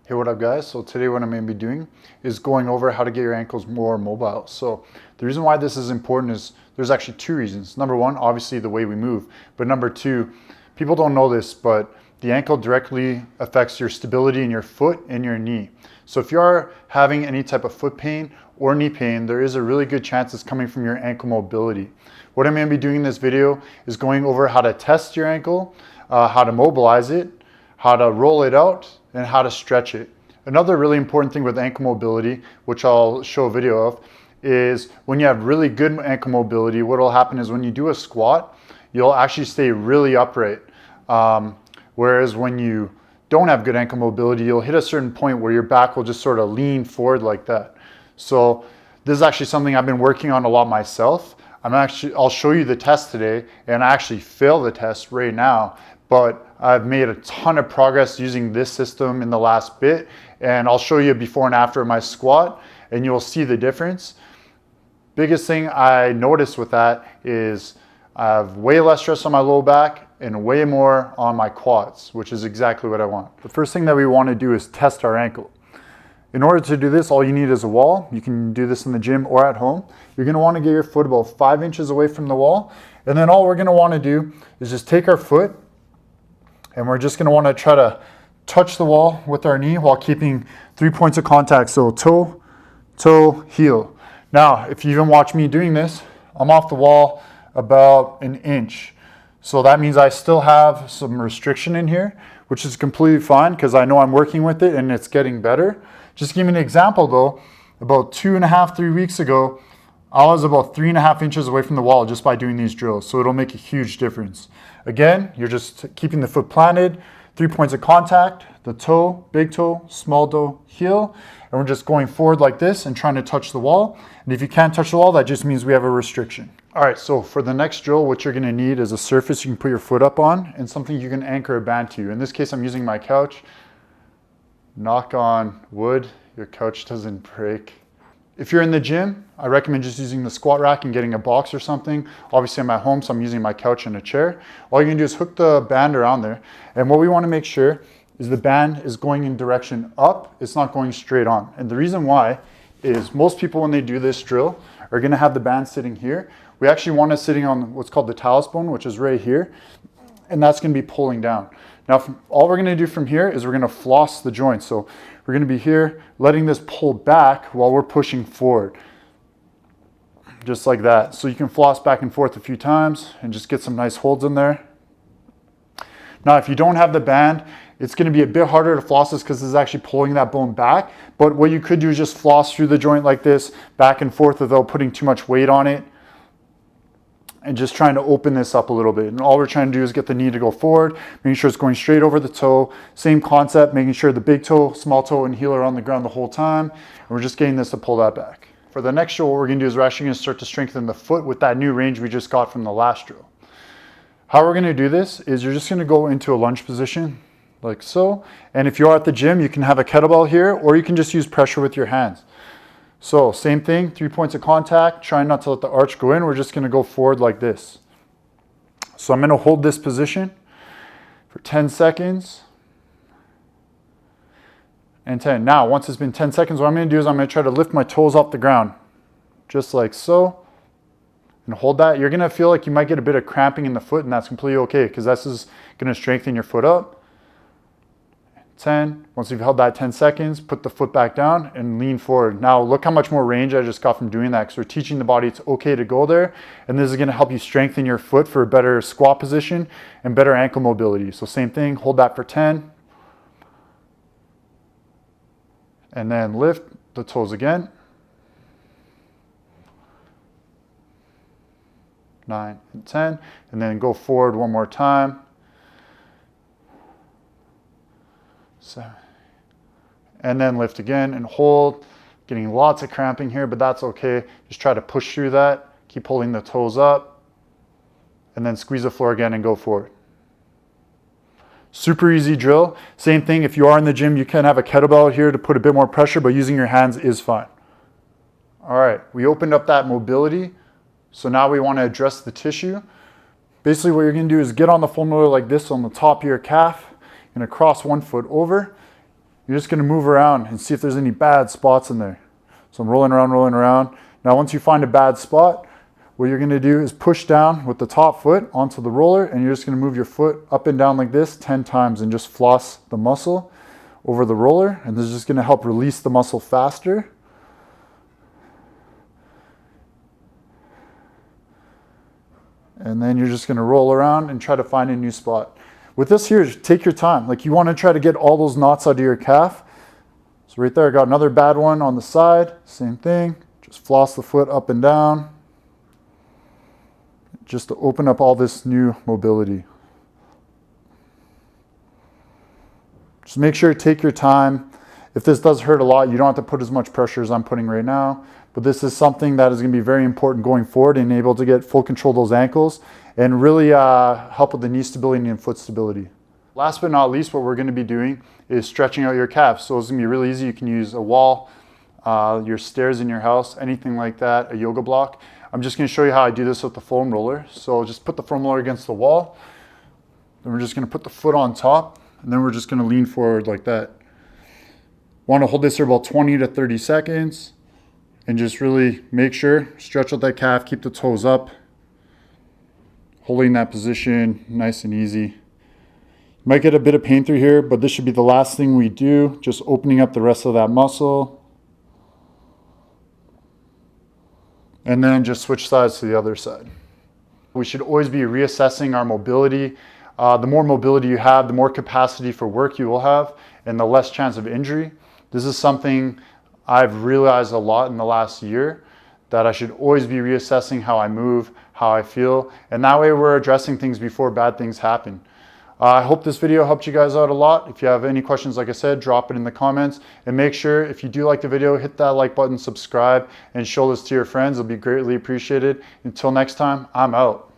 Hey, what up guys? So today what I'm going to be doing is going over how to get your ankles more mobile. So the reason why this is important is there's actually two reasons. Number one, obviously the way we move. But number two, people don't know this, but the ankle directly affects your stability in your foot and your knee. So if you are having any type of foot pain or knee pain, there is a really good chance it's coming from your ankle mobility. What I'm going to be doing in this video is going over how to test your ankle, how to mobilize it, how to roll it out, and how to stretch it. Another really important thing with ankle mobility, which I'll show a video of, is when you have really good ankle mobility, what will happen is when you do a squat, you'll actually stay really upright. Whereas when you don't have good ankle mobility, you'll hit a certain point where your back will just sort of lean forward like that. So this is actually something I've been working on a lot myself. I'll show you the test today, and I actually failed the test right now, but I've made a ton of progress using this system in the last bit, and I'll show you before and after my squat, and you'll see the difference. Biggest thing I noticed with that is I have way less stress on my low back and way more on my quads, which is exactly what I want. The first thing that we want to do is test our ankle. In order to do this, all you need is a wall. You can do this in the gym or at home. You're going to want to get your foot about 5 inches away from the wall, and then all we're going to want to do is just take our foot, and we're just going to want to try to touch the wall with our knee while keeping 3 points of contact. So toe, toe, heel. Now, if you even watch me doing this, I'm off the wall about an inch. So that means I still have some restriction in here, which is completely fine because I know I'm working with it and it's getting better. Just to give you an example though, about 2.5, 3 weeks ago, I was about 3.5 inches away from the wall just by doing these drills. So it'll make a huge difference. Again, you're just keeping the foot planted, 3 points of contact, the toe, big toe, small toe, heel, and we're just going forward like this and trying to touch the wall. And if you can't touch the wall, that just means we have a restriction. All right, so for the next drill, what you're gonna need is a surface you can put your foot up on and something you can anchor a band to. In this case, I'm using my couch. Knock on wood, your couch doesn't break. If you're in the gym, I recommend just using the squat rack and getting a box or something. Obviously I'm at home, so I'm using my couch and a chair. All you're gonna do is hook the band around there. And what we wanna make sure is the band is going in direction up, it's not going straight on. And the reason why is most people when they do this drill are gonna have the band sitting here. We actually want it sitting on what's called the talus bone, which is right here. And that's gonna be pulling down. Now, all we're gonna do from here is we're gonna floss the joint. So we're gonna be here, letting this pull back while we're pushing forward. Just like that. So you can floss back and forth a few times and just get some nice holds in there. Now, if you don't have the band, it's gonna be a bit harder to floss this because it's actually pulling that bone back. But what you could do is just floss through the joint like this, back and forth without putting too much weight on it. And just trying to open this up a little bit. And all we're trying to do is get the knee to go forward, making sure it's going straight over the toe. Same concept, making sure the big toe, small toe, and heel are on the ground the whole time. And we're just getting this to pull that back. For the next drill, what we're gonna do is we're actually gonna start to strengthen the foot with that new range we just got from the last drill. How we're gonna do this is you're just gonna go into a lunge position, like so. And if you're at the gym, you can have a kettlebell here, or you can just use pressure with your hands. So same thing, 3 points of contact, trying not to let the arch go in. We're just gonna go forward like this. So I'm gonna hold this position for 10 seconds and 10. Now, once it's been 10 seconds, what I'm gonna do is I'm gonna try to lift my toes off the ground, just like so, and hold that. You're gonna feel like you might get a bit of cramping in the foot, and that's completely okay, because this is gonna strengthen your foot up. 10. Once you've held that 10 seconds, put the foot back down and lean forward. Now look how much more range I just got from doing that, because we're teaching the body it's okay to go there, and this is going to help you strengthen your foot for a better squat position and better ankle mobility. So same thing, hold that for 10. And then lift the toes again. 9 and 10. And then go forward one more time. 7. And then lift again and hold. Getting lots of cramping here, but that's okay. Just try to push through that. Keep holding the toes up. And then squeeze the floor again and go forward. Super easy drill. Same thing, if you are in the gym, you can have a kettlebell here to put a bit more pressure, but using your hands is fine. All right, we opened up that mobility. So now we want to address the tissue. Basically what you're going to do is get on the foam roller like this on the top of your calf. You're going to cross one foot over, You're just going to move around and see if there's any bad spots in there. So I'm rolling around, rolling around. Now once you find a bad spot, what you're going to do is push down with the top foot onto the roller, and you're just going to move your foot up and down like this 10 times and just floss the muscle over the roller, and this is just going to help release the muscle faster. And then you're just going to roll around and try to find a new spot. With this here, just take your time. Like, you want to try to get all those knots out of your calf. So right there, I got another bad one on the side. Same thing. Just floss the foot up and down, just to open up all this new mobility. Just make sure to take your time. If this does hurt a lot, you don't have to put as much pressure as I'm putting right now. But this is something that is going to be very important going forward, and able to get full control of those ankles and really help with the knee stability and foot stability. Last but not least, what we're going to be doing is stretching out your calves. So it's going to be really easy. You can use a wall, your stairs in your house, anything like that, a yoga block. I'm just going to show you how I do this with the foam roller. So just put the foam roller against the wall. Then we're just going to put the foot on top, and then we're just going to lean forward like that. Want to hold this for about 20 to 30 seconds. And just really make sure, stretch out that calf, keep the toes up. Holding that position, nice and easy. You might get a bit of pain through here, but this should be the last thing we do. Just opening up the rest of that muscle. And then just switch sides to the other side. We should always be reassessing our mobility. The more mobility you have, the more capacity for work you will have, and the less chance of injury. This is something I've realized a lot in the last year, that I should always be reassessing how I move, how I feel, and that way we're addressing things before bad things happen. I hope this video helped you guys out a lot. If you have any questions, like I said, drop it in the comments, and make sure, if you do like the video, hit that like button, subscribe, and show this to your friends. It'll be greatly appreciated. Until next time, I'm out.